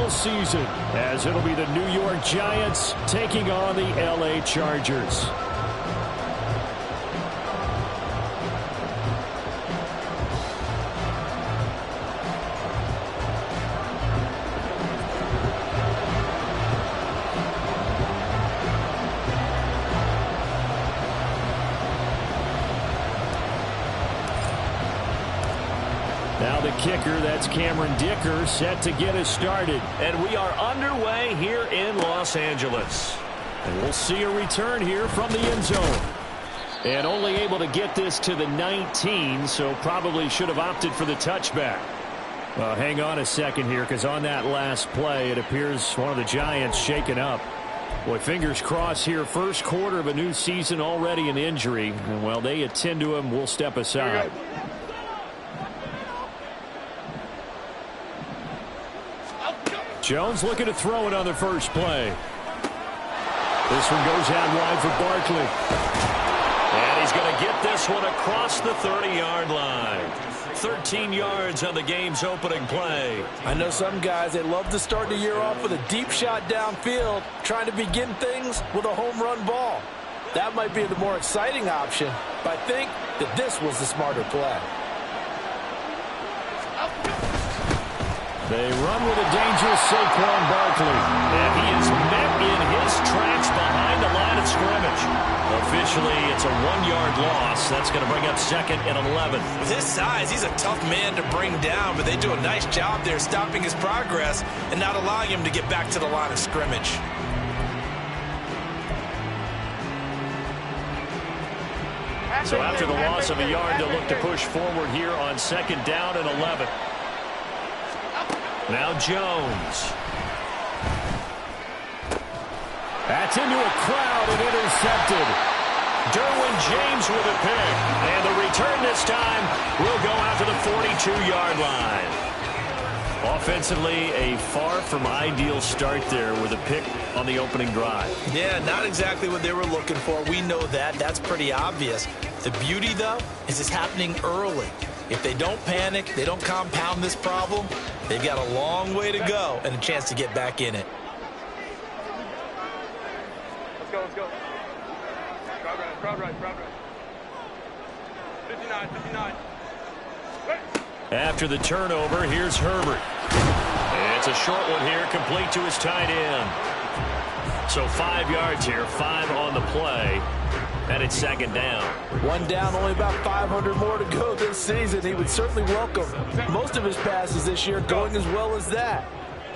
all season, as it'll be the New York Giants taking on the LA Chargers. Now the kicker, that's Cameron Dicker, set to get us started. And we are underway here in Los Angeles. And we'll see a return here from the end zone. And only able to get this to the 19, so probably should have opted for the touchback. Well, hang on a second here, because on that last play, it appears one of the Giants shaken up. Boy, fingers crossed here. First quarter of a new season, already an injury. And while they attend to him, we'll step aside. Jones looking to throw it on the first play. This one goes out wide for Barkley. And he's going to get this one across the 30-yard line. 13 yards on the game's opening play. I know some guys, they love to start the year off with a deep shot downfield, trying to begin things with a home run ball. That might be the more exciting option, but I think that this was the smarter play. They run with a dangerous Saquon Barkley. And he is met in his tracks behind the line of scrimmage. Officially, it's a 1-yard loss. That's going to bring up second and 11. With his size, he's a tough man to bring down, but they do a nice job there stopping his progress and not allowing him to get back to the line of scrimmage. So after the loss of a yard, they'll look to push forward here on second down and 11. Now Jones. That's into a crowd and intercepted. Derwin James with a pick. And the return this time will go out to the 42-yard line. Offensively, a far from ideal start there with a pick on the opening drive. Yeah, not exactly what they were looking for. We know that. That's pretty obvious. The beauty, though, is it's happening early. If they don't panic, they don't compound this problem, they've got a long way to go and a chance to get back in it. Let's go, let's go. Crowd right. 59, 59. After the turnover, here's Herbert. It's a short one here, complete to his tight end. So 5 yards here, 5 on the play. And it's second down. One down, only about 500 more to go this season. He would certainly welcome most of his passes this year going as well as that.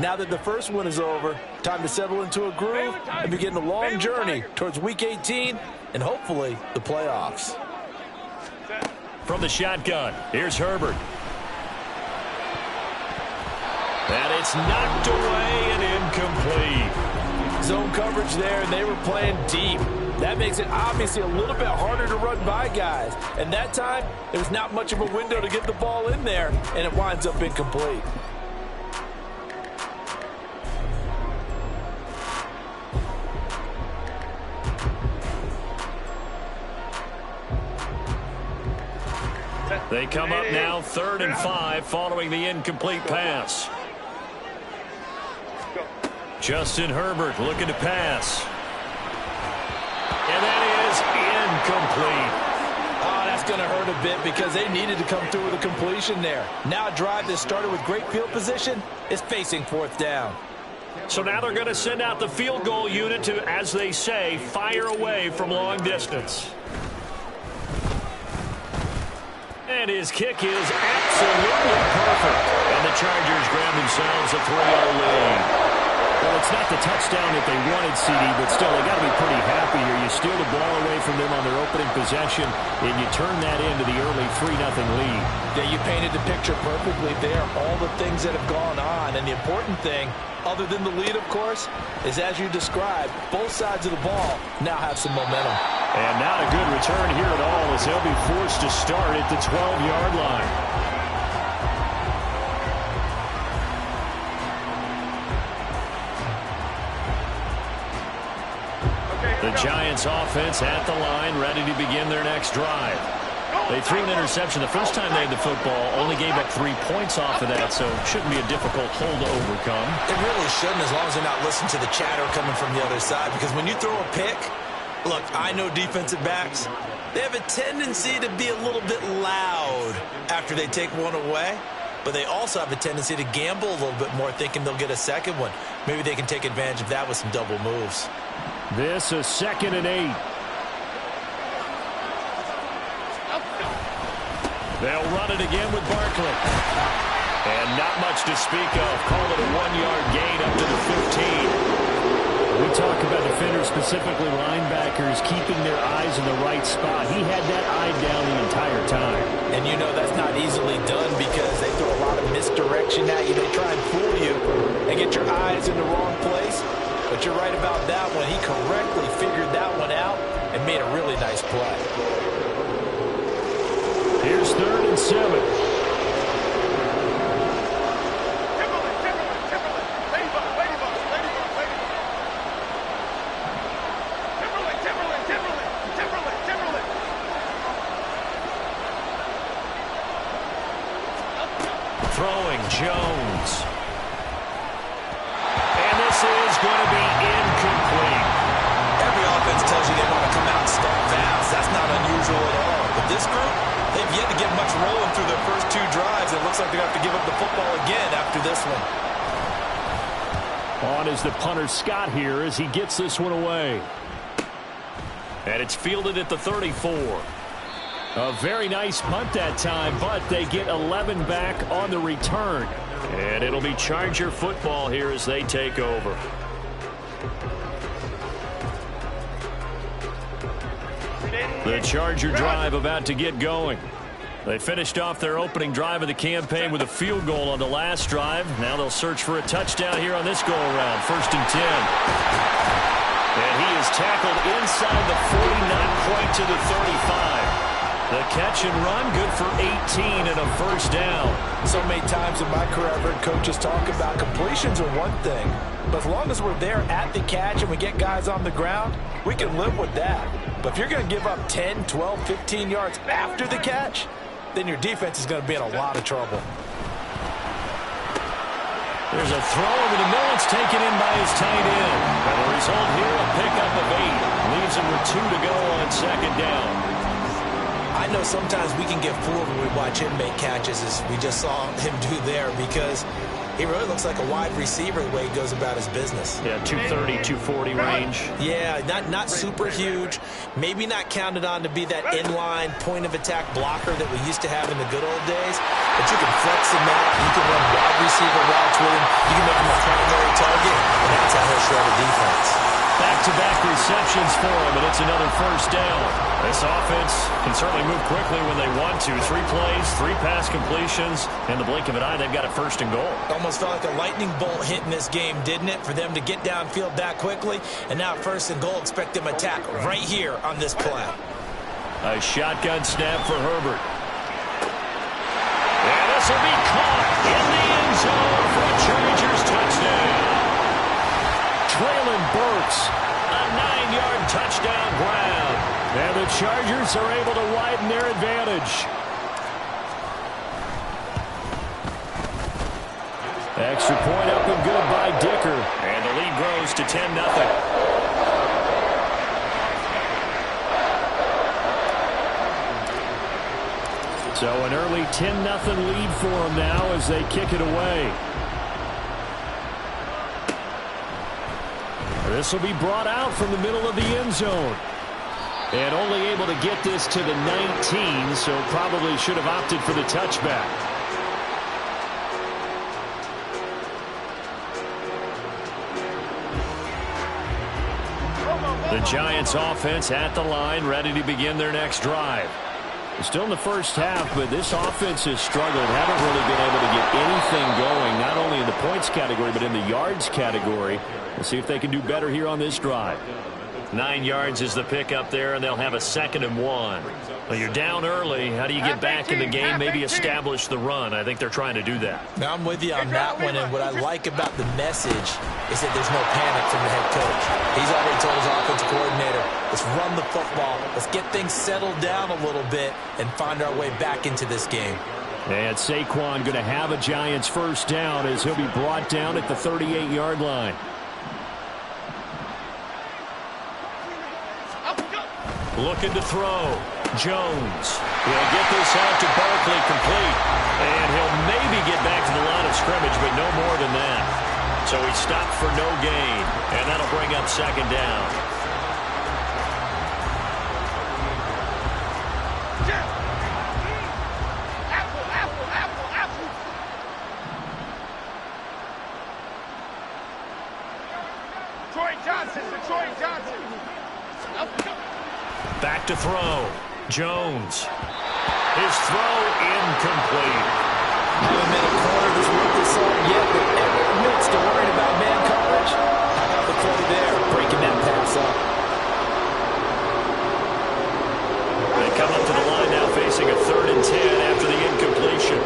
Now that the first one is over, time to settle into a groove and begin the long journey towards Week 18 and hopefully the playoffs. From the shotgun, here's Herbert. And it's knocked away and incomplete. Zone coverage there, and they were playing deep. That makes it obviously a little bit harder to run by guys. And that time, there was not much of a window to get the ball in there, and it winds up incomplete. They come up now 3rd and 5 following the incomplete pass. Justin Herbert looking to pass. And that is incomplete. Oh, that's going to hurt a bit because they needed to come through with a completion there. Now a drive that started with great field position is facing 4th down. So now they're going to send out the field goal unit to, as they say, fire away from long distance. And his kick is absolutely perfect. And the Chargers grab themselves a 3-0 lead. Well, it's not the touchdown that they wanted, CD, but still, they got to be pretty happy here. You steal the ball away from them on their opening possession, and you turn that into the early 3-0 lead. Yeah, you painted the picture perfectly there. All the things that have gone on, and the important thing, other than the lead, of course, is as you described, both sides of the ball now have some momentum. And not a good return here at all, as they'll be forced to start at the 12-yard line. The Giants offense at the line, ready to begin their next drive. They threw an interception the first time they had the football, only gave up 3 points off of that, so shouldn't be a difficult hole to overcome. It really shouldn't, as long as they're not listening to the chatter coming from the other side, because when you throw a pick, look, I know defensive backs, they have a tendency to be a little bit loud after they take one away, but they also have a tendency to gamble a little bit more, thinking they'll get a second one. Maybe they can take advantage of that with some double moves. This is 2nd and 8. They'll run it again with Barkley. And not much to speak of. Call it a 1-yard gain up to the 15. We talk about defenders, specifically linebackers, keeping their eyes in the right spot. He had that eye down the entire time. And you know that's not easily done because they throw a lot of misdirection at you. They try and fool you and get your eyes in the wrong place. But you're right about that one. He correctly figured that one out and made a really nice play. Here's 3rd and 7. Throwing Jones. And this is going to be incomplete. Every offense tells you they want to come out and start fast. That's not unusual at all. But this group, they've yet to get much rolling through their first 2 drives. It looks like they're going to have to give up the football again after this one. On is the punter Scott here as he gets this one away. And it's fielded at the 34. A very nice punt that time, but they get 11 back on the return. And it'll be Charger football here as they take over. The Charger drive about to get going. They finished off their opening drive of the campaign with a field goal on the last drive. Now they'll search for a touchdown here on this go-around. 1st and 10. And he is tackled inside the 40, not quite to the 35. The catch and run, good for 18 and a first down. So many times in my career I've heard coaches talk about completions are one thing, but as long as we're there at the catch and we get guys on the ground, we can live with that. But if you're going to give up 10, 12, 15 yards after the catch, then your defense is going to be in a lot of trouble. There's a throw over the middle. It's taken in by his tight end. And the result here, a pickup of 8. Leaves him with 2 to go on 2nd down. I know sometimes we can get fooled when we watch him make catches, as we just saw him do there, because he really looks like a wide receiver the way he goes about his business. Yeah, 230, 240 range. Yeah, not super huge. Maybe not counted on to be that inline point-of-attack blocker that we used to have in the good old days, but you can flex him out. You can run wide receiver routes with him. You can make him a primary target, and that's how he'll shred a defense. Back-to-back receptions for him, and it's another first down. This offense can certainly move quickly when they want to. 3 plays, 3 pass completions. In the blink of an eye, they've got a 1st and goal. Almost felt like a lightning bolt hit in this game, didn't it? For them to get downfield that quickly. And now 1st and goal, expect them to attack right here on this play. A shotgun snap for Herbert. And this will be caught in the end zone for a Chargers touchdown. Traylon Burks. A 9-yard touchdown ground. And the Chargers are able to widen their advantage. Extra point up and good by Dicker. And the lead grows to 10-0. So an early 10-0 lead for them now as they kick it away. This will be brought out from the middle of the end zone. And only able to get this to the 19, so probably should have opted for the touchback. The Giants offense at the line, ready to begin their next drive. Still in the first half, but this offense has struggled. Haven't really been able to get anything going, not only in the points category, but in the yards category. We'll see if they can do better here on this drive. 9 yards is the pickup there, and they'll have a 2nd and 1. Well, you're down early. How do you get back in the game, maybe establish the run? I think they're trying to do that. Now, I'm with you on that one, and what I like about the message is that there's no panic from the head coach. He's already told his offensive coordinator, let's run the football, let's get things settled down a little bit and find our way back into this game. And Saquon going to have a Giants first down as he'll be brought down at the 38-yard line. Looking to throw. Jones will get this out to Barkley complete. And he'll maybe get back to the line of scrimmage, but no more than that. So he stopped for no gain. And that'll bring up 2nd down. Detroit Johnson. Back to throw. Jones. His throw incomplete. I haven't been a corner that's worked this out yet, but ever admits to worrying about man coverage. How about the play there, breaking that pass up? They come up to the line now facing a 3rd and 10 after the incompletion.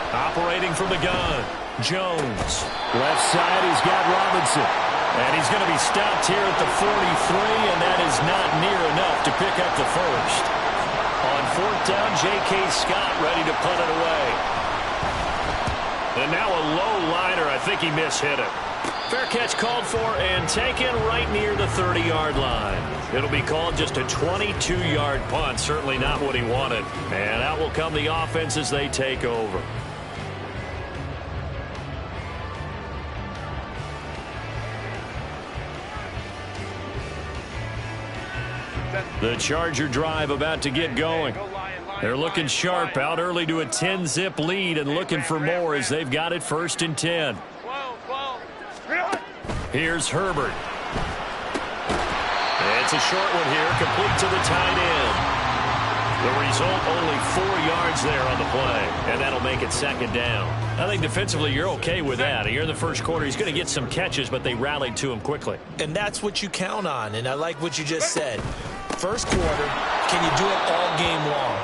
Operating from the gun. Jones. Left side, he's got Robinson. And he's going to be stopped here at the 43, and that is not near enough to pick up the first. On 4th down, J.K. Scott ready to punt it away. And now a low liner. I think he mishit it. Fair catch called for and taken right near the 30-yard line. It'll be called just a 22-yard punt. Certainly not what he wanted. And out will come the offense as they take over. The Charger drive about to get going. They're looking sharp, out early to a 10-zip lead and looking for more as they've got it 1st and 10. Here's Herbert. It's a short one here, complete to the tight end. The result, only 4 yards there on the play, and that'll make it 2nd down. I think defensively you're okay with that. Here in the first quarter, he's going to get some catches, but they rallied to him quickly. And that's what you count on, and I like what you just said. First quarter, can you do it all game long?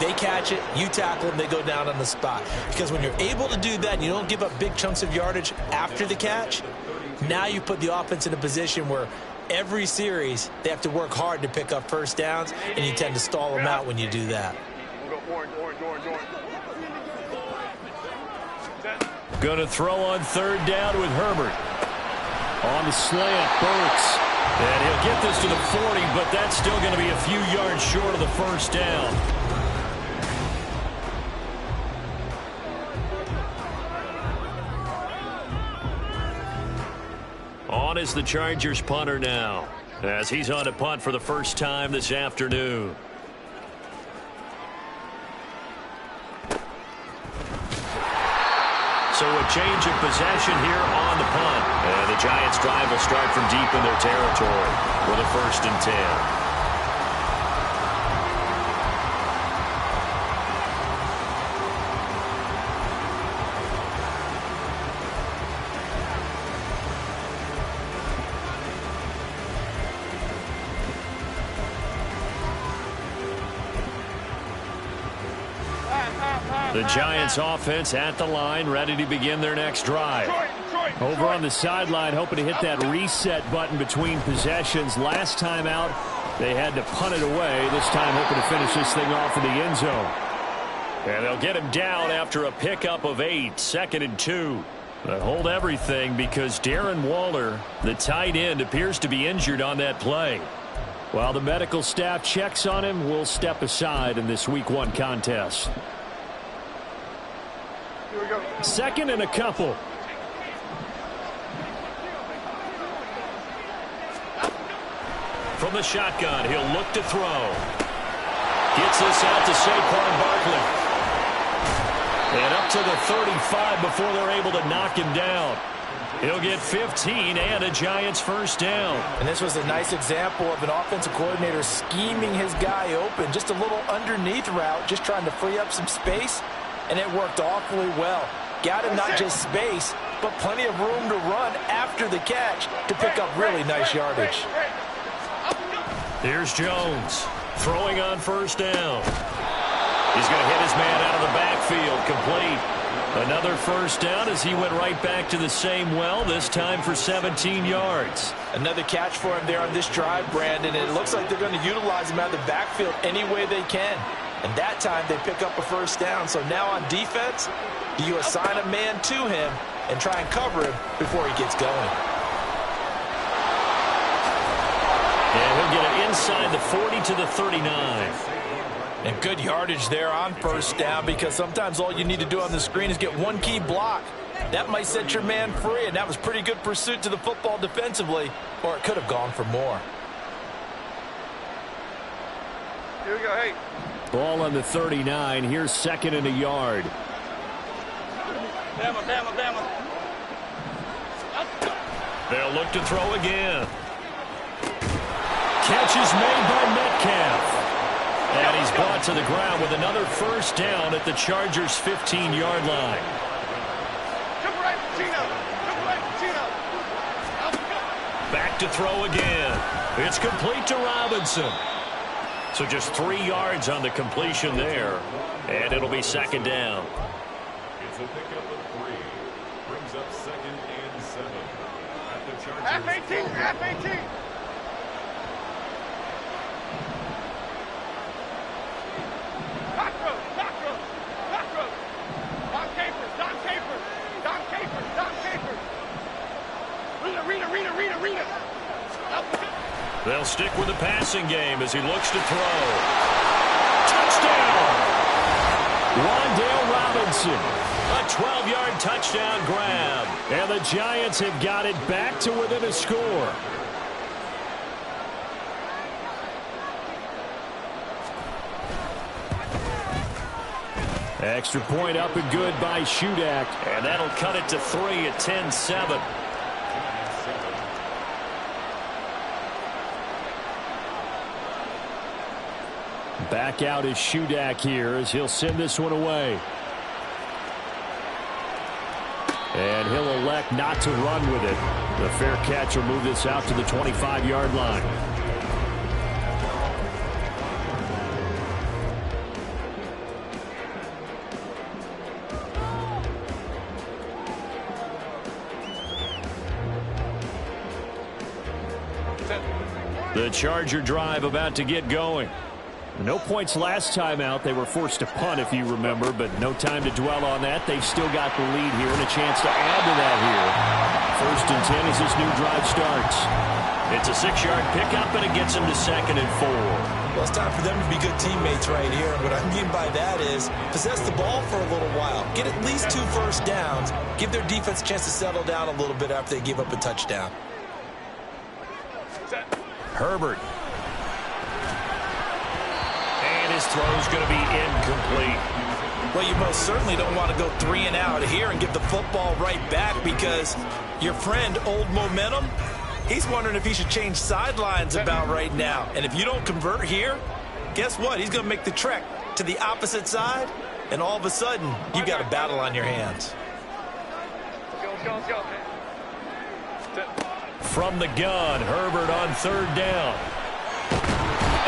They catch it, you tackle them, they go down on the spot. Because when you're able to do that and you don't give up big chunks of yardage after the catch, now you put the offense in a position where every series they have to work hard to pick up first downs, and you tend to stall them out when you do that. Going to throw on 3rd down with Herbert. On the slant, Burks. And he'll get this to the 40, but that's still going to be a few yards short of the first down. On is the Chargers punter now, as he's on to punt for the first time this afternoon. So a change of possession here on the punt. And the Giants drive will start from deep in their territory with a 1st and 10. The Giants offense at the line, ready to begin their next drive. Over on the sideline, hoping to hit that reset button between possessions. Last time out, they had to punt it away. This time hoping to finish this thing off in the end zone. And they'll get him down after a pickup of 8, 2nd and 2. But hold everything because Darren Waller, the tight end, appears to be injured on that play. While the medical staff checks on him, we'll step aside in this Week 1 contest. 2nd and a couple. From the shotgun, he'll look to throw. Gets this out to Saquon Barkley. And up to the 35 before they're able to knock him down. He'll get 15 and a Giants first down. And this was a nice example of an offensive coordinator scheming his guy open. Just a little underneath route, just trying to free up some space. And it worked awfully well. Got him not just space, but plenty of room to run after the catch to pick up really nice yardage. Here's Jones throwing on first down. He's going to hit his man out of the backfield, complete. Another first down as he went right back to the same well, this time for 17 yards. Another catch for him there on this drive, Brandon. And it looks like they're going to utilize him out of the backfield any way they can. And that time they pick up a first down. So now on defense, do you assign a man to him and try and cover him before he gets going? And he'll get it inside the 40 to the 39. And good yardage there on first down, because sometimes all you need to do on the screen is get one key block. That might set your man free, and that was pretty good pursuit to the football defensively, or it could have gone for more. Here we go, hey. Ball on the 39. Here's second and a yard. Bama. They'll look to throw again. Catch is made by Metcalf. And he's brought to the ground with another first down at the Chargers' 15-yard line. Back to throw again. It's complete to Robinson. So just 3 yards on the completion there. And it'll be second down. It's a pickup of 3. Brings up 2nd and 7. At the Chargers. Half 18. They'll stick with the passing game as he looks to throw. Touchdown! Wan'Dale Robinson. A 12-yard touchdown grab. And the Giants have got it back to within a score. Extra point up and good by Shudak. And that'll cut it to 3 at 10-7. Back out is Shudak here as he'll send this one away. And he'll elect not to run with it. The fair catch will move this out to the 25-yard line. The Charger drive about to get going. No points last time out. They were forced to punt, if you remember, but no time to dwell on that. They've still got the lead here and a chance to add to that here. 1st and 10 as this new drive starts. It's a 6-yard pickup, and it gets them to 2nd and 4. Well, it's time for them to be good teammates right here. And what I mean by that is possess the ball for a little while. Get at least 2 first downs. Give their defense a chance to settle down a little bit after they give up a touchdown. Herbert. And his throw's going to be incomplete. Well, you most certainly don't want to go 3 and out here and give the football right back, because your friend, Old Momentum, he's wondering if he should change sidelines about right now. And if you don't convert here, guess what? He's going to make the trek to the opposite side, and all of a sudden, you've got a battle on your hands. Let's go. From the gun, Herbert on 3rd down.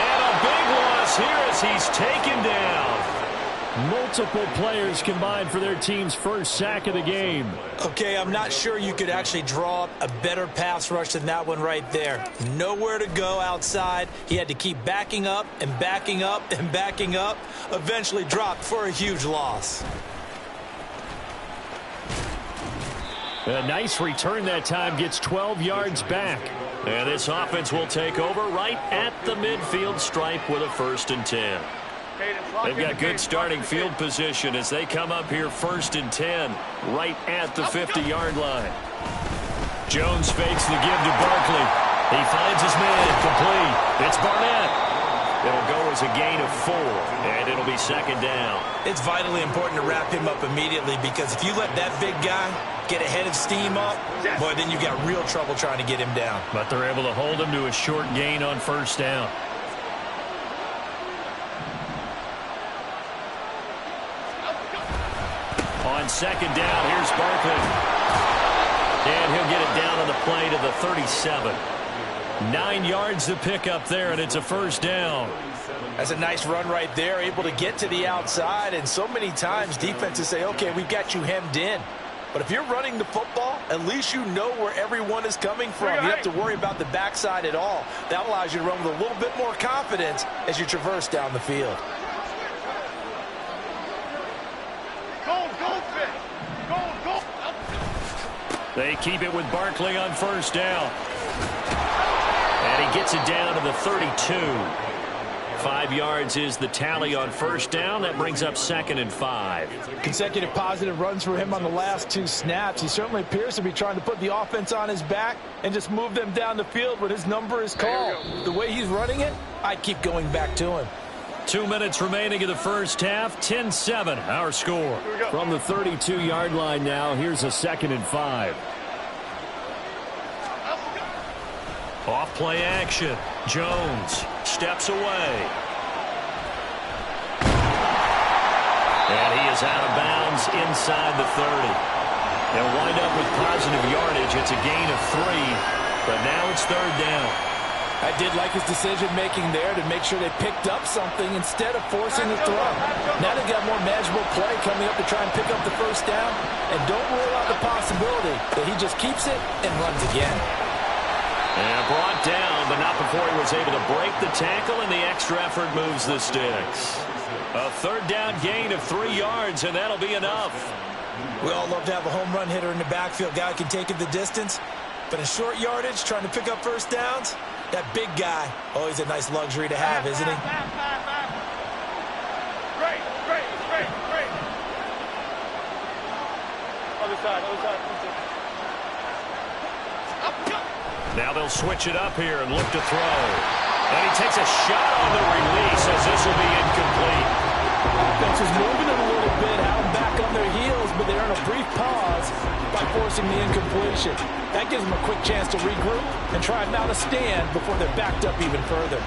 And a big loss here as he's taken down. Multiple players combined for their team's first sack of the game. Okay, I'm not sure you could actually draw up a better pass rush than that one right there. Nowhere to go outside. He had to keep backing up and backing up and backing up. Eventually dropped for a huge loss. A nice return that time, gets 12 yards back. And this offense will take over right at the midfield stripe with a 1st and 10. They've got good starting field position as they come up here 1st and 10 right at the 50-yard line. Jones fakes the give to Barkley. He finds his man complete. It's Barnett. It'll go as a gain of 4, and it'll be 2nd down. It's vitally important to wrap him up immediately, because if you let that big guy get a head of steam up, boy, then you got real trouble trying to get him down. But they're able to hold him to a short gain on 1st down. On 2nd down, here's Barkley. And he'll get it down on the play to the 37. 9 yards to pick up there, and it's a first down. That's a nice run right there, able to get to the outside. And so many times defenses say, okay, we've got you hemmed in. But if you're running the football, at least you know where everyone is coming from. You don't have to worry about the backside at all. That allows you to run with a little bit more confidence as you traverse down the field. They keep it with Barkley on first down. And he gets it down to the 32. 5 yards is the tally on first down. That brings up 2nd and 5. Consecutive positive runs for him on the last 2 snaps. He certainly appears to be trying to put the offense on his back and just move them down the field when his number is called. The way he's running it, I'd keep going back to him. 2 minutes remaining in the first half. 10-7, our score. From the 32-yard line now, here's a 2nd and 5. Off play action. Jones steps away. And he is out of bounds inside the 30. They'll wind up with positive yardage. It's a gain of 3, but now it's 3rd down. I did like his decision-making there to make sure they picked up something instead of forcing the throw. Now they've got more manageable play coming up to try and pick up the first down. And don't rule out the possibility that he just keeps it and runs again. And brought down, but not before he was able to break the tackle, and the extra effort moves the sticks. A 3rd down gain of 3 yards, and that'll be enough. We all love to have a home run hitter in the backfield. Guy can take it the distance. But in short yardage, trying to pick up first downs, that big guy, always a nice luxury to have, isn't he? Great. Other side. Now they'll switch it up here and look to throw. And he takes a shot on the release as this will be incomplete. Offense is moving it a little bit, having them back on their heels, but they're in a brief pause by forcing the incompletion. That gives them a quick chance to regroup and try and mount a stand before they're backed up even further.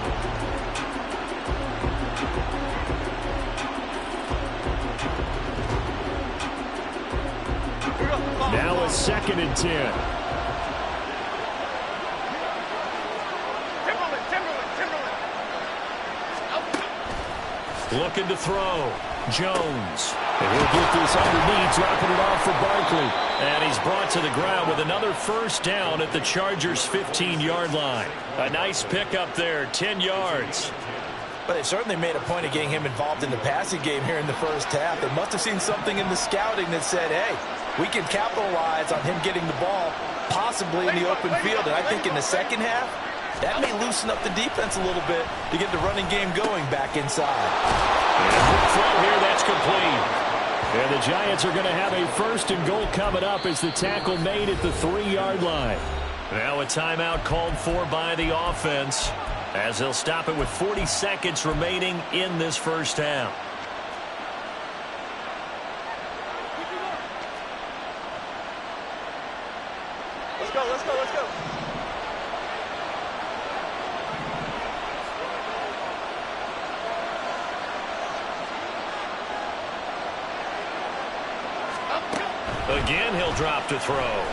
Now a 2nd and 10. Looking to throw. Jones. And he'll get this underneath, dropping it off for Barkley. And he's brought to the ground with another first down at the Chargers' 15-yard line. A nice pickup there, 10 yards. But they certainly made a point of getting him involved in the passing game here in the first half. They must have seen something in the scouting that said, hey, we can capitalize on him getting the ball, possibly in the open field. And I think in the second half, that may loosen up the defense a little bit to get the running game going back inside. And a quick throw here, that's complete. And the Giants are going to have a 1st and goal coming up as the tackle made at the 3-yard line. Now a timeout called for by the offense as they'll stop it with 40 seconds remaining in this first half. Let's go. Again, he'll drop to throw.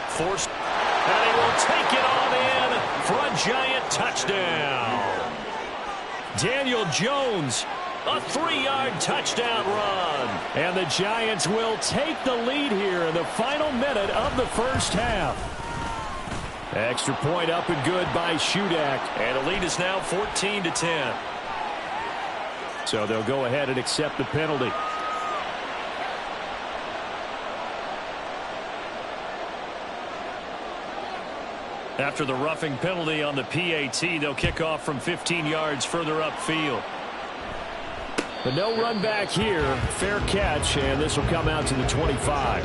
Forced, and he will take it on in for a Giant touchdown. Daniel Jones, a 3-yard touchdown run. And the Giants will take the lead here in the final minute of the first half. Extra point up and good by Shudak. And the lead is now 14-10. So they'll go ahead and accept the penalty. After the roughing penalty on the PAT, they'll kick off from 15 yards further upfield. But no run back here. Fair catch, and this will come out to the 25.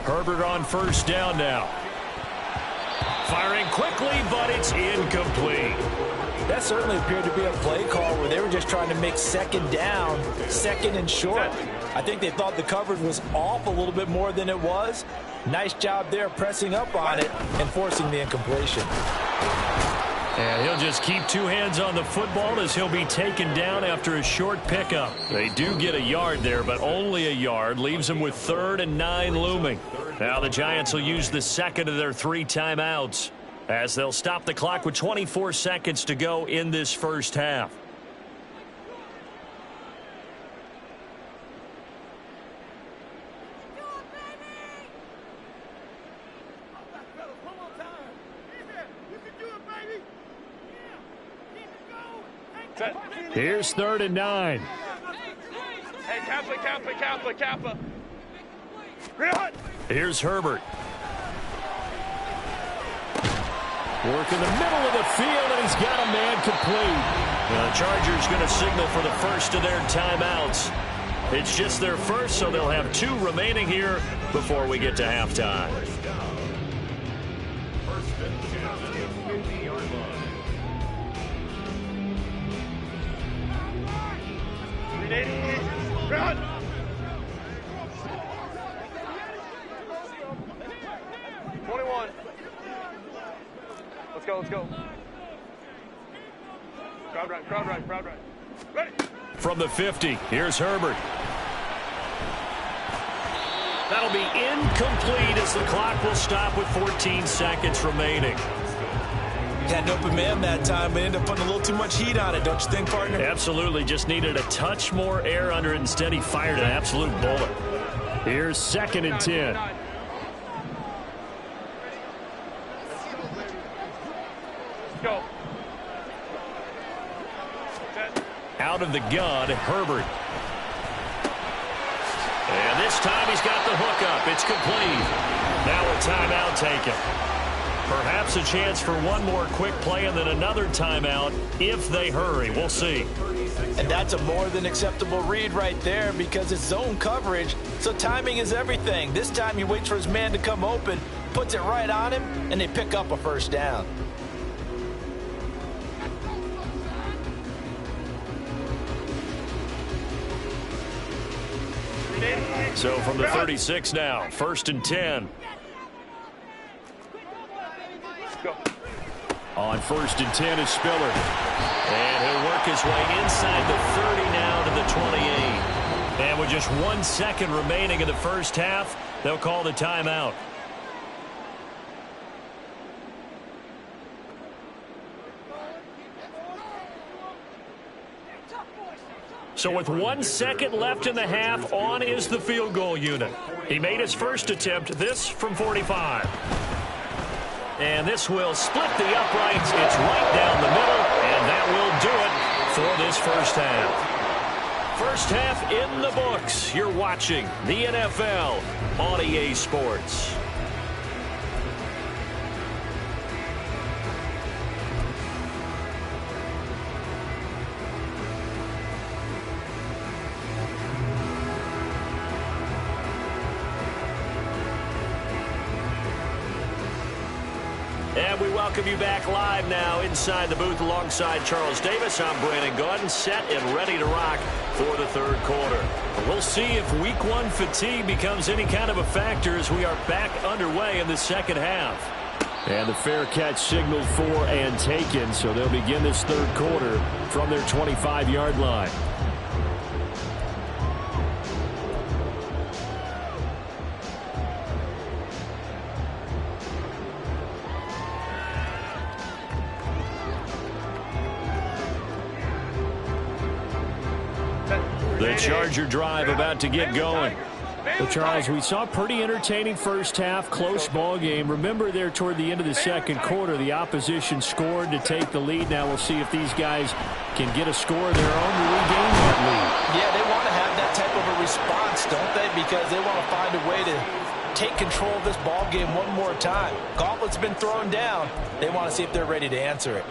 Herbert on first down now. Firing quickly, but it's incomplete. That certainly appeared to be a play call where they were just trying to make second down, second and short. I think they thought the coverage was off a little bit more than it was. Nice job there pressing up on it and forcing the incompletion. And he'll just keep two hands on the football as he'll be taken down after a short pickup. They do get a yard there, but only a yard. Leaves them with 3rd and 9 looming. Now the Giants will use the second of their 3 timeouts as they'll stop the clock with 24 seconds to go in this first half. Here's 3rd and 9. Hey, Kappa. Here's Herbert. Work in the middle of the field, and he's got a man complete. Now, the Chargers going to signal for the first of their timeouts. It's just their first, so they'll have 2 remaining here before we get to halftime. First and 10 at the 50-yard line. Run! Let's go. Crowd right. Ready? From the 50, here's Herbert. That'll be incomplete as the clock will stop with 14 seconds remaining. Had an open man that time, but ended up putting a little too much heat on it, don't you think, partner? Absolutely, just needed a touch more air under it. Instead, he fired an absolute bullet. Here's 2nd and 10. Go. Out of the gun, Herbert. And this time he's got the hook up. It's complete. Now a timeout taken. Perhaps a chance for one more quick play and then another timeout if they hurry. We'll see. And that's a more than acceptable read right there because it's zone coverage, so timing is everything. This time he waits for his man to come open, puts it right on him, and they pick up a first down. So from the 36 now, 1st and 10. On 1st and 10 is Spiller. And he'll work his way inside the 30 now to the 28. And with just 1 second remaining in the first half, they'll call the timeout. So with 1 second left in the half, on is the field goal unit. He made his first attempt, this from 45. And this will split the uprights. It's right down the middle, and that will do it for this first half. First half in the books. You're watching the NFL on EA Sports. And we welcome you back live now inside the booth alongside Charles Davis. I'm Brandon Gaudin, set and ready to rock for the third quarter. We'll see if week 1 fatigue becomes any kind of a factor as we are back underway in the second half. And the fair catch signaled for and taken, so they'll begin this third quarter from their 25-yard line. The Charger drive about to get going. Well, Charles, we saw a pretty entertaining first half, close ball game. Remember there toward the end of the second quarter, the opposition scored to take the lead. Now we'll see if these guys can get a score of their own to regain that lead. Yeah, they want to have that type of a response, don't they? Because they want to find a way to take control of this ball game one more time. Gauntlet's been thrown down. They want to see if they're ready to answer it.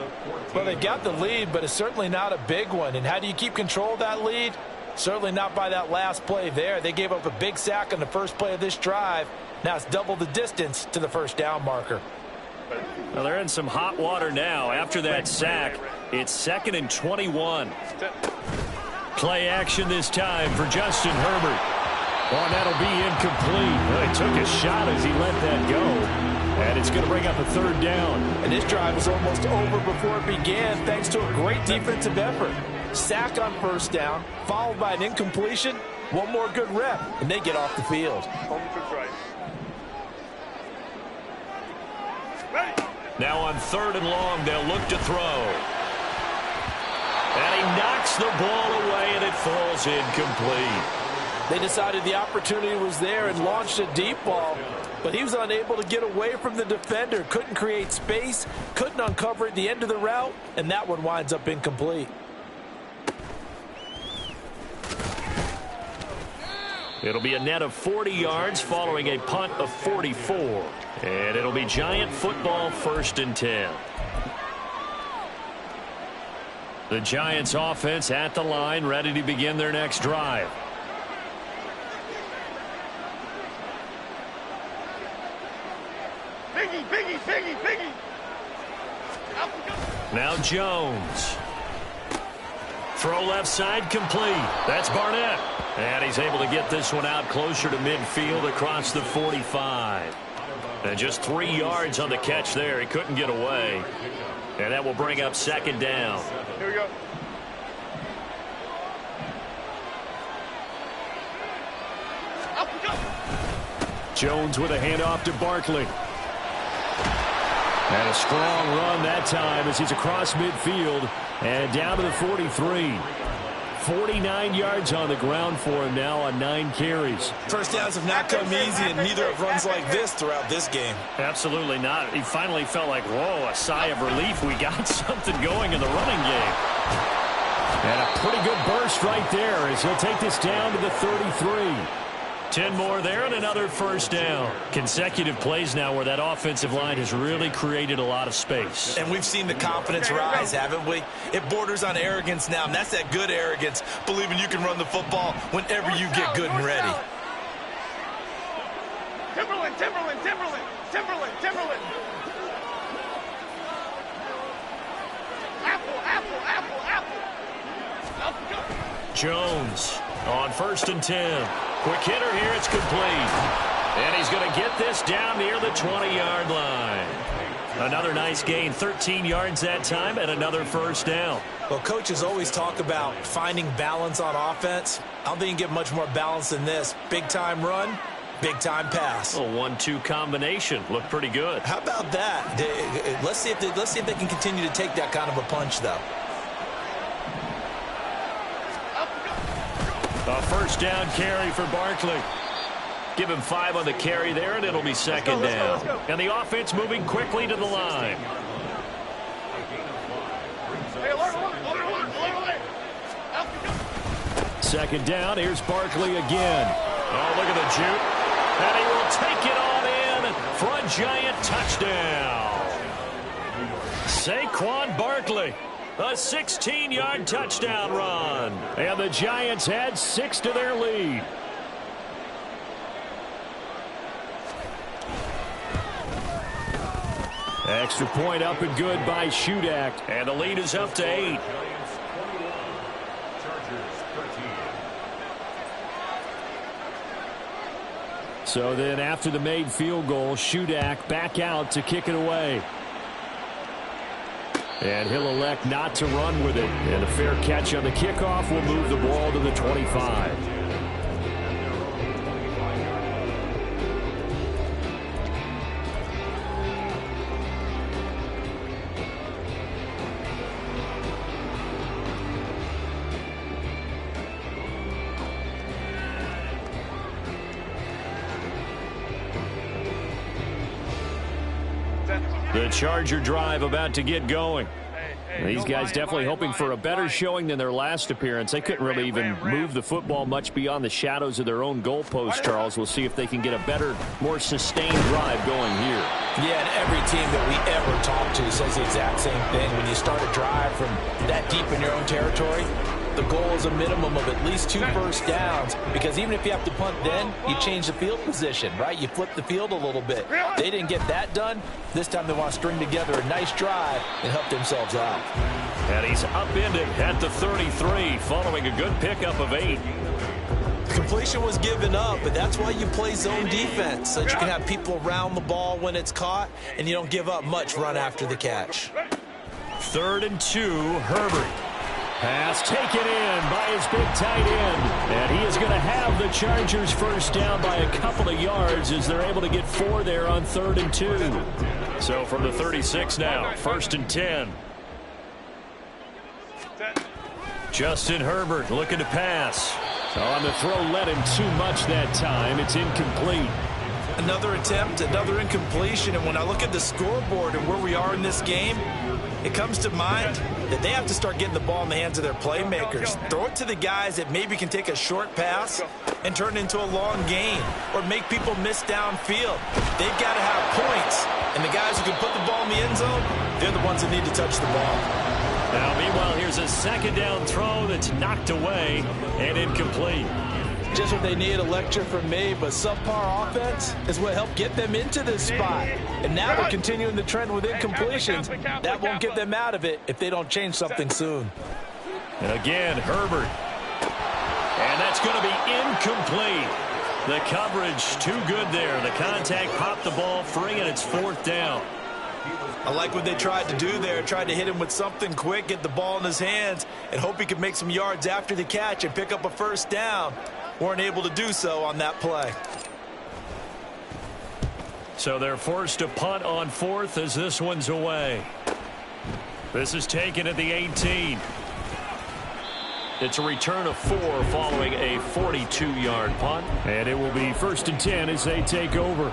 Well, they've got the lead, but it's certainly not a big one. And how do you keep control of that lead? Certainly not by that last play there. They gave up a big sack on the first play of this drive. Now it's double the distance to the first down marker. Well, they're in some hot water now. After that sack, It's 2nd and 21. Play action this time for Justin Herbert. Oh, that'll be incomplete. Well, he took a shot as he let that go. And it's going to bring up a 3rd down. And this drive was almost over before it began thanks to a great defensive effort. Sack on 1st down, followed by an incompletion. One more good rep, and they get off the field. Now on 3rd and long, they'll look to throw. And he knocks the ball away, and it falls incomplete. They decided the opportunity was there and launched a deep ball, but he was unable to get away from the defender. Couldn't create space, couldn't uncover at the end of the route, and that one winds up incomplete. It'll be a net of 40 yards following a punt of 44. And it'll be Giant football 1st and 10. The Giants offense at the line, ready to begin their next drive. Biggie. Now Jones. Throw left side complete. That's Barnett. And he's able to get this one out closer to midfield across the 45. And just 3 yards on the catch there. He couldn't get away. And that will bring up 2nd down. Here we go. Jones with a handoff to Barkley. And a strong run that time as he's across midfield and down to the 43. 49 yards on the ground for him now on 9 carries. First downs have not come easy, and neither have runs like this throughout this game. Absolutely not. He finally felt like, whoa, a sigh of relief. We got something going in the running game. And a pretty good burst right there as he'll take this down to the 33. 10 more there and another 1st down. Consecutive plays now where that offensive line has really created a lot of space. And we've seen the confidence rise, haven't we? It borders on arrogance now, and that's that good arrogance, believing you can run the football whenever you get good and ready. Timberland. Apple. Jones on 1st and 10. Quick hitter here, it's complete. And he's going to get this down near the 20-yard line. Another nice gain, 13 yards that time, and another 1st down. Well, coaches always talk about finding balance on offense. I don't think you can get much more balance than this. Big-time run, big-time pass. A 1-2 combination. Looked pretty good. How about that? Let's see if they can continue to take that kind of a punch, though. A 1st down carry for Barkley. Give him 5 on the carry there, and it'll be 2nd down. Let's go. And the offense moving quickly to the line. Hey, alert. 2nd down. Here's Barkley again. Oh, look at the juke. And he will take it on in for a Giant touchdown. Saquon Barkley. A 16-yard touchdown run. And the Giants add 6 to their lead. Extra point up and good by Shudak. And the lead is up to 8. So then after the made field goal, Shudak back out to kick it away. And he'll elect not to run with it. And a fair catch on the kickoff will move the ball to the 25. The Charger drive about to get going. These guys definitely hoping for a better showing than their last appearance. They couldn't really even move the football much beyond the shadows of their own goalpost, Charles. We'll see if they can get a better, more sustained drive going here. Yeah, and every team that we ever talk to says the exact same thing. When you start a drive from that deep in your own territory, the goal is a minimum of at least 2 first downs, because even if you have to punt then, you change the field position, right? You flip the field a little bit. They didn't get that done. This time they want to string together a nice drive and help themselves out. And he's upended at the 33 following a good pickup of 8. Completion was given up, but that's why you play zone defense, so that you can have people around the ball when it's caught, and you don't give up much run after the catch. 3rd and 2, Herbert. Pass taken in by his big tight end. And he is going to have the Chargers first down by a couple of yards as they're able to get 4 there on 3rd and 2. So from the 36 now, 1st and 10. Justin Herbert looking to pass. On the throw, led him too much that time. It's incomplete. Another attempt, another incompletion, and when I look at the scoreboard and where we are in this game, it comes to mind that they have to start getting the ball in the hands of their playmakers. Throw it to the guys that maybe can take a short pass and turn it into a long gain or make people miss downfield. They've got to have points, and the guys who can put the ball in the end zone, they're the ones that need to touch the ball. Now, meanwhile, here's a 2nd down throw that's knocked away and incomplete. Just what they need, a lecture from me, but subpar offense is what helped get them into this spot. And now they're continuing the trend with incompletions. That won't get them out of it if they don't change something soon. And again, Herbert. And that's going to be incomplete. The coverage too good there. The contact popped the ball free, and it's 4th down. I like what they tried to do there. Tried to hit him with something quick, get the ball in his hands, and hope he could make some yards after the catch and pick up a first down. Weren't able to do so on that play. So they're forced to punt on 4th as this one's away. This is taken at the 18. It's a return of 4 following a 42-yard punt. And it will be 1st and 10 as they take over.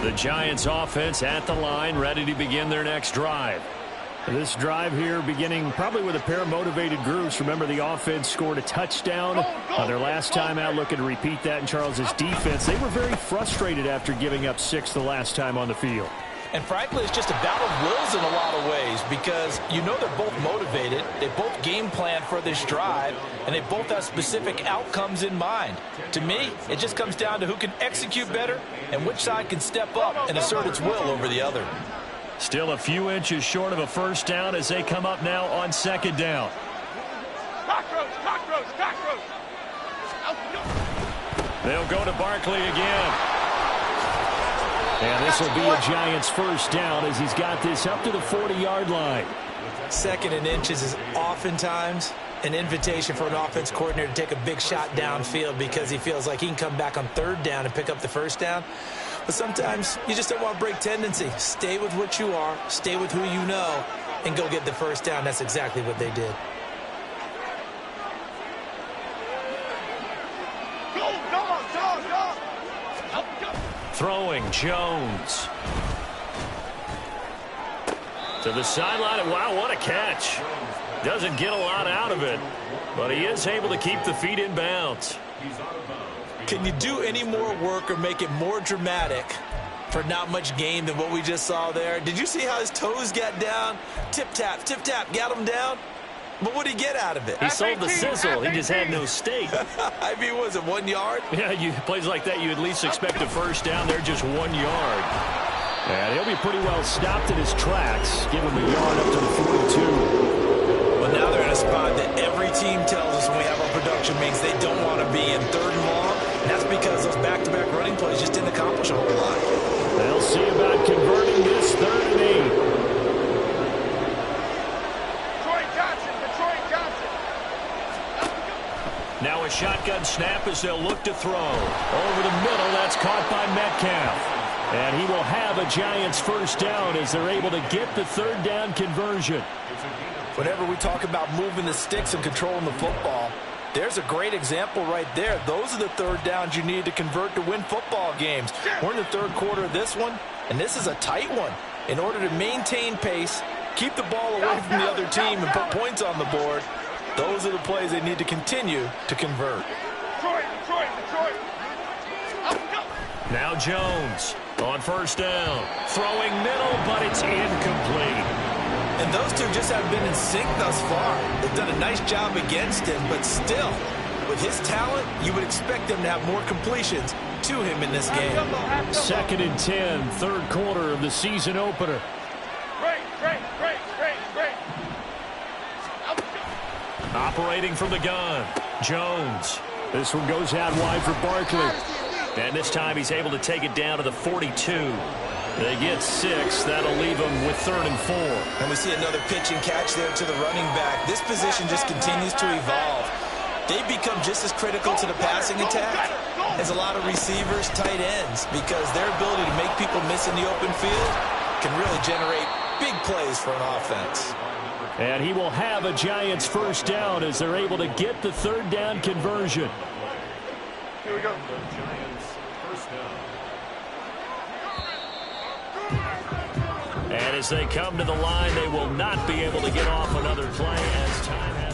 The Giants offense at the line, ready to begin their next drive. This drive here beginning probably with a pair of motivated groups. Remember, the offense scored a touchdown on their last time out, looking to repeat that in Charles's defense. They were very frustrated after giving up 6 the last time on the field. And frankly, it's just a battle of wills in a lot of ways, because you know they're both motivated, they both game plan for this drive, and they both have specific outcomes in mind. To me, it just comes down to who can execute better and which side can step up and assert its will over the other. Still a few inches short of a first down as they come up now on 2nd down. Cockroach, cockroach, cockroach. They'll go to Barkley again. And this will be a Giants first down as he's got this up to the 40-yard line. 2nd and inches is oftentimes an invitation for an offense coordinator to take a big shot downfield because he feels like he can come back on 3rd down and pick up the first down. But sometimes you just don't want to break tendency. Stay with what you are, stay with who you know, and go get the first down. That's exactly what they did. Throwing Jones. To the sideline, and wow, what a catch. Doesn't get a lot out of it, but he is able to keep the feet in bounds. Can you do any more work or make it more dramatic for not much gain than what we just saw there? Did you see how his toes got down? Tip-tap, got him down. But what did he get out of it? He sold the sizzle. He just had no steak. I mean, was it 1 yard? Yeah, plays like that, you at least expect a first down there, just 1 yard. And he'll be pretty well stopped in his tracks. Give him a yard up to the 42. Well, now they're in a spot that every team tells us when we have our production means they don't want to be in 3rd and long. And that's because those back-to-back running plays just didn't accomplish a whole lot. They'll see about converting this 3rd and 8. Now a shotgun snap as they'll look to throw. Over the middle, that's caught by Metcalf. And he will have a Giants first down as they're able to get the 3rd down conversion. Whenever we talk about moving the sticks and controlling the football, there's a great example right there. Those are the 3rd downs you need to convert to win football games. We're in the 3rd quarter of this one, and this is a tight one. In order to maintain pace, keep the ball away from the other team, and put points on the board, those are the plays they need to continue to convert. Now Jones on first down. Throwing middle, but it's incomplete. And those two just haven't been in sync thus far. They've done a nice job against him, but still, with his talent, you would expect him to have more completions to him in this game. 2nd and 10, third quarter of the season opener. Great. Operating from the gun, Jones. This one goes out wide for Barkley. And this time he's able to take it down to the 42. They get 6. That'll leave them with 3rd and 4. And we see another pitch and catch there to the running back. This position just continues to evolve. They've become just as critical to the passing attack as a lot of receivers, tight ends, because their ability to make people miss in the open field can really generate big plays for an offense. And he will have a Giants first down as they're able to get the 3rd down conversion. Here we go. And as they come to the line, they will not be able to get off another play as time has.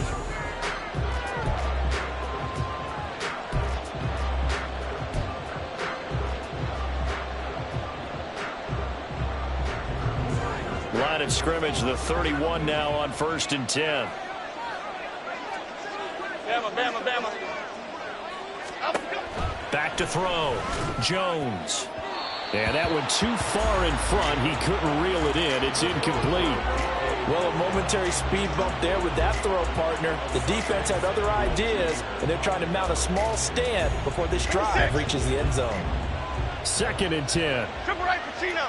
Line of scrimmage, the 31 now on 1st and 10. Bama. Back to throw. Jones. And that one too far in front. He couldn't reel it in. It's incomplete. Well, a momentary speed bump there with that throw, partner. The defense had other ideas, and they're trying to mount a small stand before this drive reaches the end zone. 2nd and 10. Triple right, Pacino.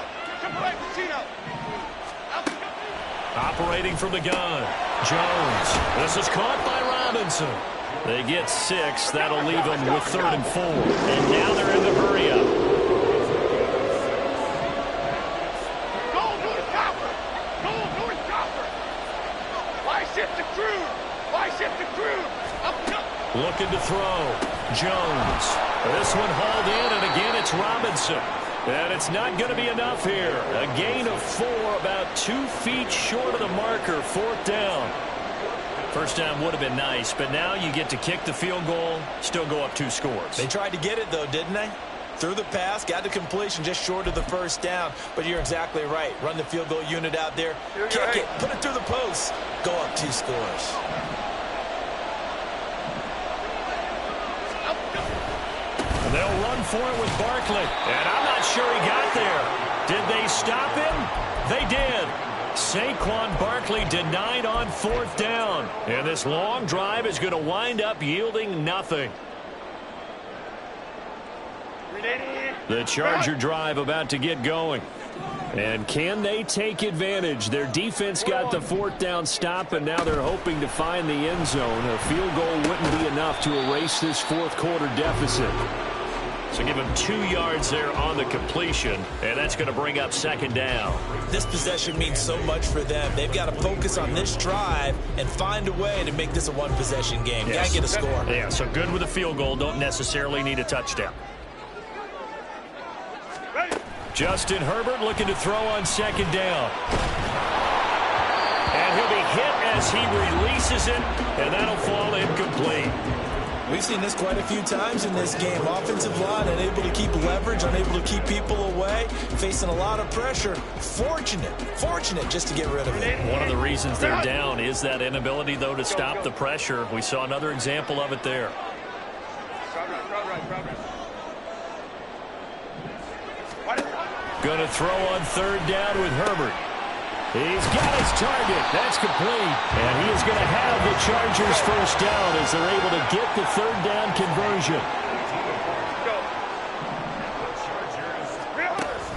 Operating from the gun. Jones. This is caught by Robinson. They get 6. That'll leave them with 3rd and 4. And now they're in the hurry-up. Go, North Copper. Why shift the crew? Looking to throw. Jones. This one hauled in, and again it's Robinson. And it's not going to be enough here. A gain of 4, about 2 feet short of the marker, 4th down. First down would have been nice, but now you get to kick the field goal, still go up 2 scores. They tried to get it, though, didn't they? Threw the pass, got the completion just short of the first down. But you're exactly right. Run the field goal unit out there, kick it, put it through the post, go up 2 scores. They'll run for it with Barkley. And I'm not sure he got there. Did they stop him? They did. Saquon Barkley denied on 4th down. And this long drive is going to wind up yielding nothing. The Charger drive about to get going. And can they take advantage? Their defense got the 4th down stop, and now they're hoping to find the end zone. A field goal wouldn't be enough to erase this 4th quarter deficit. So give him 2 yards there on the completion, and that's going to bring up 2nd down. This possession means so much for them. They've got to focus on this drive and find a way to make this a 1-possession game. Yes. Got to get a score. Yeah, so good with a field goal. Don't necessarily need a touchdown. Justin Herbert looking to throw on 2nd down. And he'll be hit as he releases it, and that'll fall incomplete. We've seen this quite a few times in this game. Offensive line unable to keep leverage, unable to keep people away, facing a lot of pressure. Fortunate just to get rid of it. One of the reasons they're down is that inability, though, to stop the pressure. We saw another example of it there. Going to throw on 3rd down with Herbert. He's got his target. That's complete. And he is going to have the Chargers first down as they're able to get the 3rd down conversion.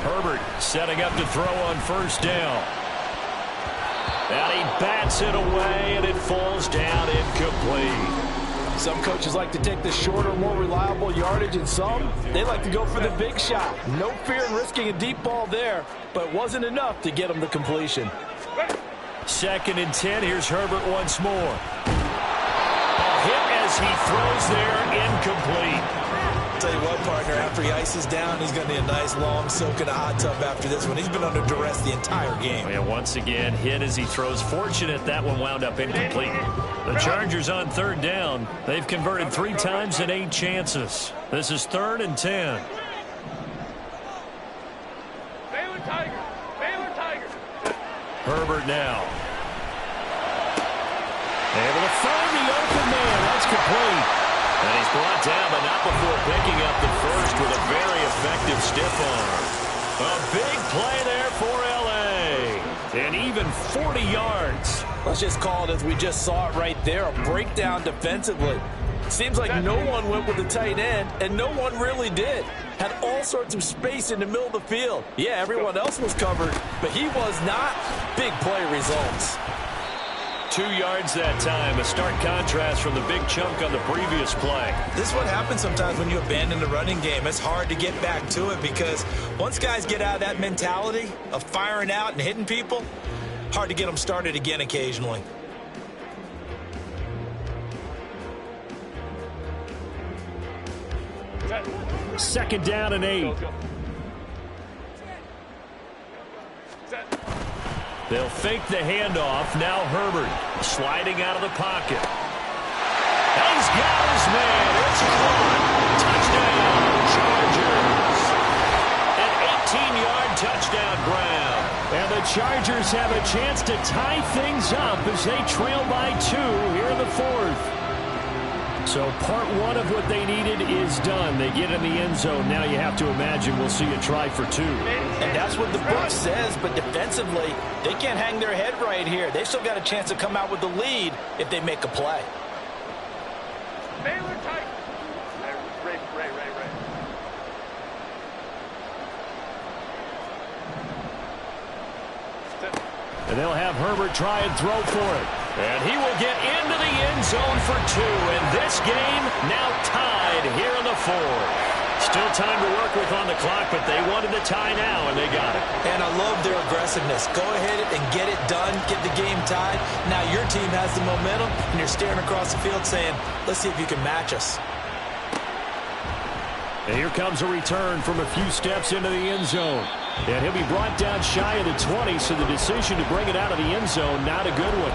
Herbert setting up to throw on 1st down. And he bats it away, and it falls down incomplete. Some coaches like to take the shorter, more reliable yardage, and some, they like to go for the big shot. No fear in risking a deep ball there, but it wasn't enough to get him the completion. 2nd and 10. Here's Herbert once more. A hit as he throws there, incomplete. Tell you what, partner, after he ices down, he's going to need a nice long soak in a hot tub after this one. He's been under duress the entire game. Yeah, once again, hit as he throws. Fortunate that one wound up incomplete. The Chargers on 3rd down. They've converted 3 times in 8 chances. This is 3rd and 10. Herbert now. Able to find the open man. That's complete. And he's brought down, but not before picking up the first with a very effective stiff arm. A big play there for L.A. And even 40 yards. Let's just call it as we just saw it right there, a breakdown defensively. Seems like no one went with the tight end, and no one really did. Had all sorts of space in the middle of the field. Yeah, everyone else was covered, but he was not. Big play results. 2 yards that time, a stark contrast from the big chunk on the previous play. This is what happens sometimes when you abandon the running game. It's hard to get back to it because once guys get out of that mentality of firing out and hitting people, hard to get them started again occasionally. Second down and 8. They'll fake the handoff. Now Herbert sliding out of the pocket. And he's got his man. It's caught. Touchdown. An 18-yard touchdown grab. And the Chargers have a chance to tie things up as they trail by 2 here in the 4th. So part 1 of what they needed is done. They get in the end zone. Now you have to imagine we'll see a try for 2. And that's what the book says, but defensively, they can't hang their head right here. They still got a chance to come out with the lead if they make a play. Baylor tight. Ray. And they'll have Herbert try and throw for it. And he will get into the end zone for 2. And this game now tied here in the 4th. Still time to work with on the clock, but they wanted the tie now, and they got it. And I love their aggressiveness. Go ahead and get it done, get the game tied. Now your team has the momentum, and you're staring across the field saying, let's see if you can match us. And here comes a return from a few steps into the end zone. And he'll be brought down shy of the 20, so the decision to bring it out of the end zone, not a good one.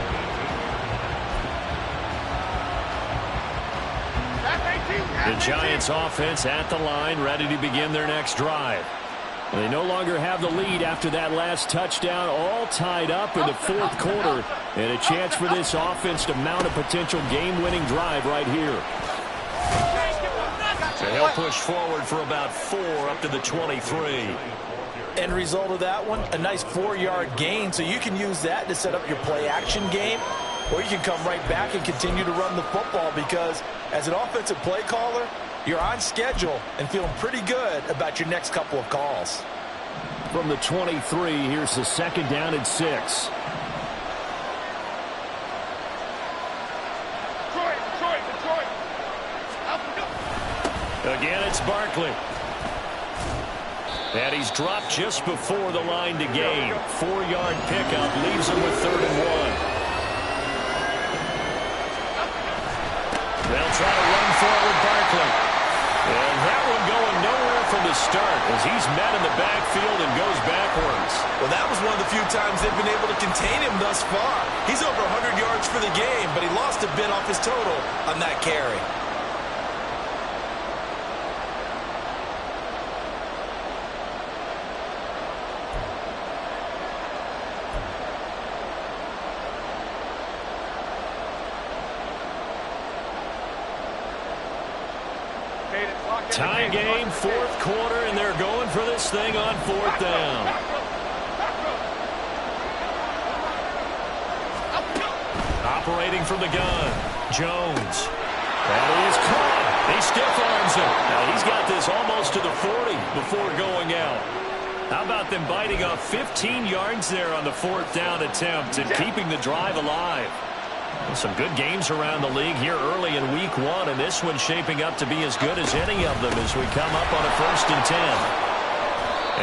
The Giants offense at the line, ready to begin their next drive. They no longer have the lead after that last touchdown, all tied up in the 4th quarter. And a chance for this offense to mount a potential game-winning drive right here. So he'll push forward for about 4 up to the 23. End result of that one, a nice 4-yard gain, so you can use that to set up your play-action game, or you can come right back and continue to run the football because as an offensive play caller, you're on schedule and feeling pretty good about your next couple of calls. From the 23, here's the 2nd down and 6. Detroit. Again, it's Barkley. And he's dropped just before the line to gain. 4-yard pickup leaves him with 3rd and 1. They'll try to run forward Barkley. And that one going nowhere from the start as he's met in the backfield and goes backwards. Well, that was one of the few times they've been able to contain him thus far. He's over 100 yards for the game, but he lost a bit off his total on that carry. Tie game, 4th quarter, and they're going for this thing on 4th down. Operating from the gun, Jones. And he's caught. He stiff arms him. Now he's got this almost to the 40 before going out. How about them biting off 15 yards there on the 4th down attempt and keeping the drive alive? Some good games around the league here early in week 1, and this one's shaping up to be as good as any of them as we come up on a 1st and 10.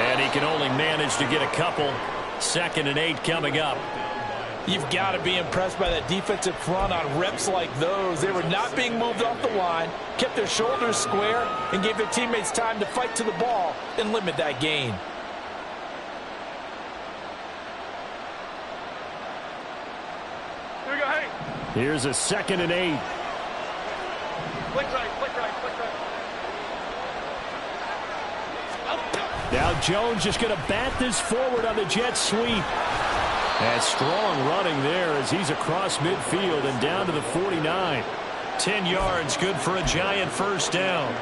And he can only manage to get a couple. 2nd and 8 coming up. You've got to be impressed by that defensive front on reps like those. They were not being moved off the line, kept their shoulders square, and gave their teammates time to fight to the ball and limit that gain. Here's a 2nd and 8. Flick right. Now Jones just going to bat this forward on the jet sweep. And strong running there as he's across midfield and down to the 49. 10 yards, good for a Giant first down.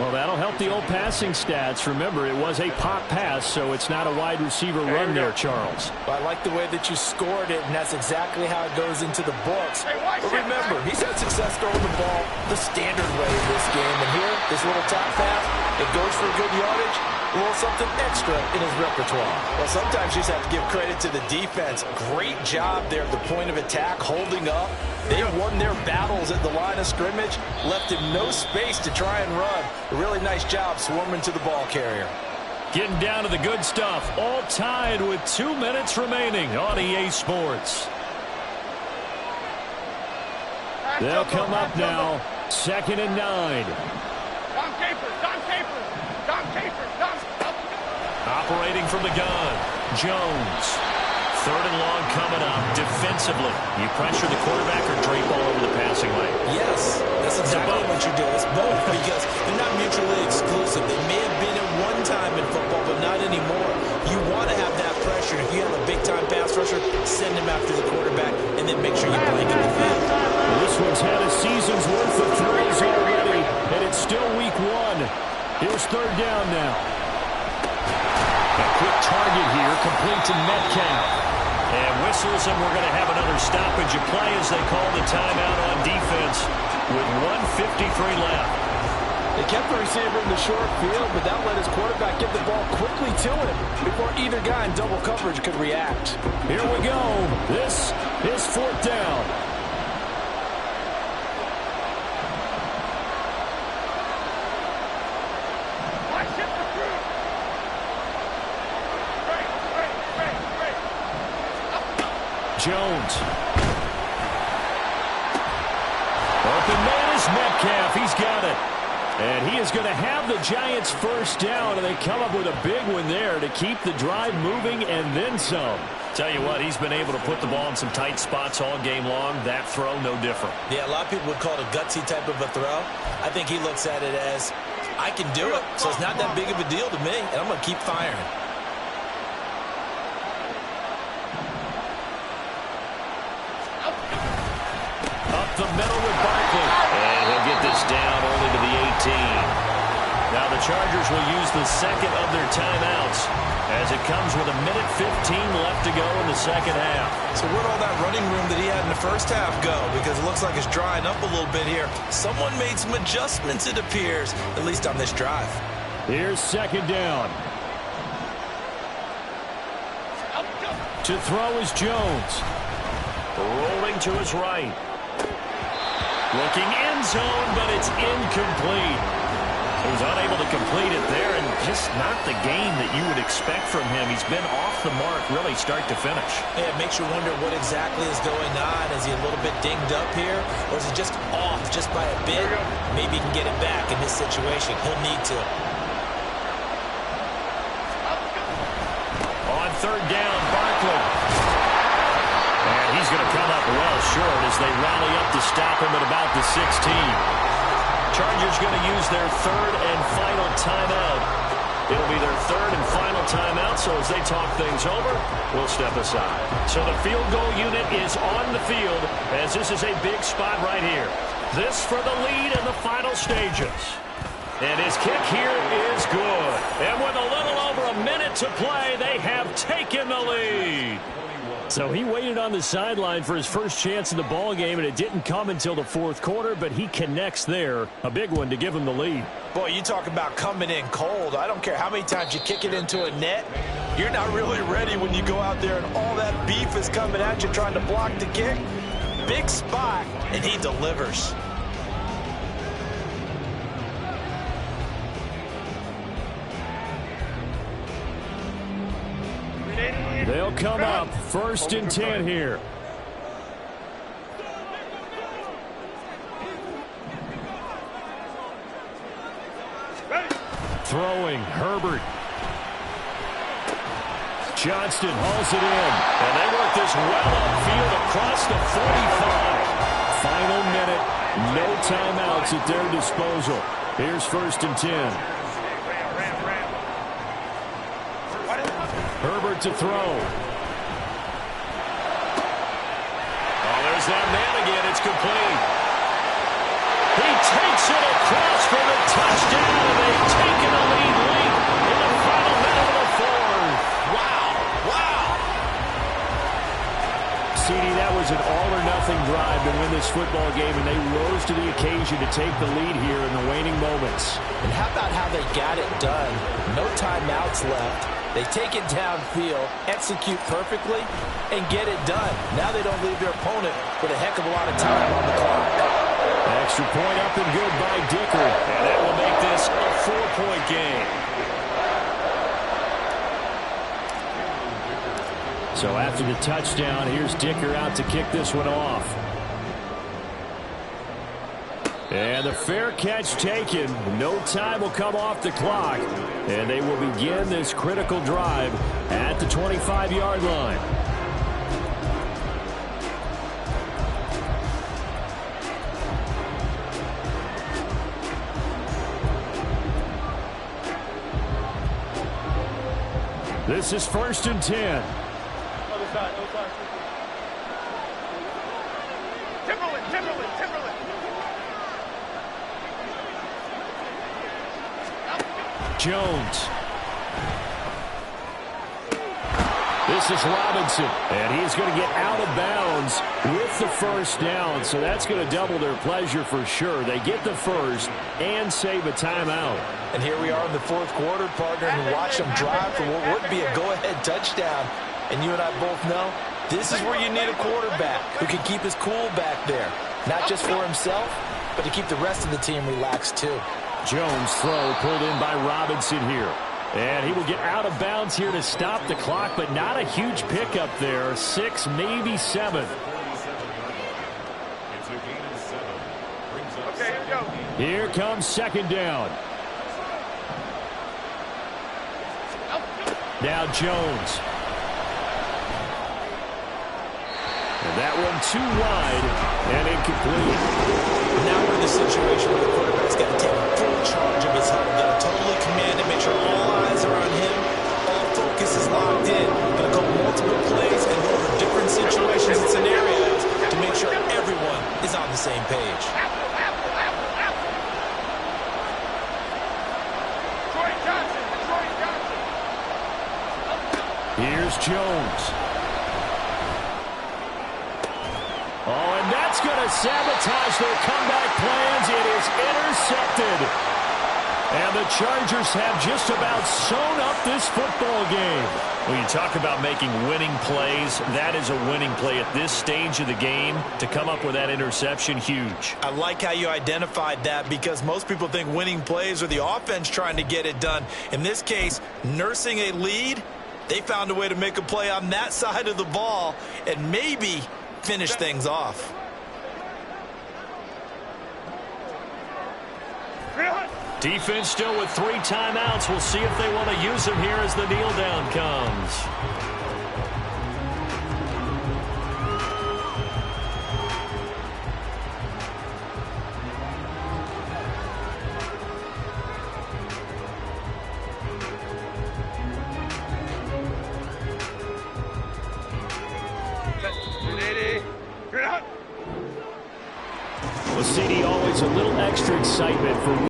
Well, that'll help the old passing stats. Remember, it was a pop pass, so it's not a wide receiver run there, Charles. Well, I like the way that you scored it, and that's exactly how it goes into the books. But remember, he's had success throwing the ball the standard way in this game. And here, this little top pass, it goes for good yardage. A little something extra in his repertoire. Well, sometimes you just have to give credit to the defense. Great job there at the point of attack, holding up. They won their battles at the line of scrimmage, left him no space to try and run. A really nice job swarming to the ball carrier. Getting down to the good stuff. All tied with 2 minutes remaining on EA Sports. They'll come up now. 2nd and 9. Don Capers. Operating from the gun. Jones. 3rd and long coming up. Defensively, you pressure the quarterback or drape all over the passing lane? Yes, that's exactly what you do. It's both because they're not mutually exclusive. They may have been at one time in football, but not anymore. You want to have that pressure. If you have a big-time pass rusher, send him after the quarterback, and then make sure you blanket the field. Well, this one's had a season's worth of throws already, and it's still week 1. Here's 3rd down now. A quick target here, complete to Metcalf. And whistles, and we're going to have another stoppage of play as they call the timeout on defense with 1:53 left. They kept the receiver in the short field, but that let his quarterback get the ball quickly to him before either guy in double coverage could react. Here we go. This is 4th down. Jones. Open man is Metcalf. He's got it. And he is going to have the Giants first down, and they come up with a big one there to keep the drive moving and then some. Tell you what, he's been able to put the ball in some tight spots all game long. That throw, no different. Yeah, a lot of people would call it a gutsy type of a throw. I think he looks at it as, I can do it, so it's not that big of a deal to me, and I'm going to keep firing. The middle with Barkley. And he'll get this down only to the 18. Now the Chargers will use the second of their timeouts as it comes with 1:15 left to go in the second half. So where'd all that running room that he had in the first half go? Because it looks like it's drying up a little bit here. Someone made some adjustments, it appears, at least on this drive. Here's 2nd down. To throw is Jones. Rolling to his right. Looking end zone, but it's incomplete. He was unable to complete it there, and just not the game that you would expect from him. He's been off the mark, really, start to finish. Yeah, it makes you wonder what exactly is going on. Is he a little bit dinged up here, or is he just off just by a bit? Maybe he can get it back in this situation. He'll need to. On 3rd down, Barkley. And he's going to come up well short as they rally up to stop him at about the 16. Chargers going to use their 3rd and final timeout. It'll be their 3rd and final timeout, so as they talk things over, we'll step aside. So the field goal unit is on the field as this is a big spot right here. This for the lead in the final stages. And his kick here is good. And with a little over a minute to play, they have taken the lead. So he waited on the sideline for his first chance in the ball game, and it didn't come until the 4th quarter, but he connects there. A big one to give him the lead. Boy, you talk about coming in cold. I don't care how many times you kick it into a net. You're not really ready when you go out there and all that beef is coming at you trying to block the kick. Big spot, and he delivers. They'll come up 1st and 10 here. Throwing, Herbert. Johnston hauls it in. And they work this well upfield across the 45. Final minute. No timeouts at their disposal. Here's 1st and 10. Herbert to throw. finds that man again. It's complete. He takes it across for the touchdown, and they've taken a lead late in the final minute of the fourth. Wow. CD, that was an all-or-nothing drive to win this football game, and they rose to the occasion to take the lead here in the waning moments. And how about how they got it done? No timeouts left. They take it downfield, execute perfectly, and get it done. Now they don't leave their opponent with a heck of a lot of time on the clock. Extra point up and good by Dicker. And that will make this a 4-point game. So after the touchdown, here's Dicker out to kick this one off. And the fair catch taken. No time will come off the clock. And they will begin this critical drive at the 25-yard line. This is 1st and 10. Other side. Timberland. Jones. This is Robinson, and he's going to get out of bounds with the first down, so that's going to double their pleasure for sure. They get the first and save a timeout. And here we are in the fourth quarter, partner, and watch them drive for what would be a go-ahead touchdown. And you and I both know this is where you need a quarterback who can keep his cool back there, not just for himself, but to keep the rest of the team relaxed too. Jones' throw pulled in by Robinson here. And he will get out of bounds here to stop the clock, but not a huge pickup there. 6, maybe 7. It's a gain of 7. Brings up Okay, here we go. Here comes 2nd down. Now Jones. And that one too wide and incomplete. Now we're in the situation where the quarterback's got to take full charge of his health. Got to totally command it, make sure all eyes are on him. All focus is locked in. Going to call multiple plays and go over different situations and scenarios to make sure everyone is on the same page. Here's Jones. Oh, and that's going to sabotage their comeback plans. It is intercepted. And the Chargers have just about sewn up this football game. When you talk about making winning plays, that is a winning play at this stage of the game. To come up with that interception, huge. I like how you identified that because most people think winning plays are the offense trying to get it done. In this case, nursing a lead, they found a way to make a play on that side of the ball and maybe finish things off. Defense still with 3 timeouts. We'll see if they want to use them here as the kneel down comes. Well, CD, always a little extra excitement for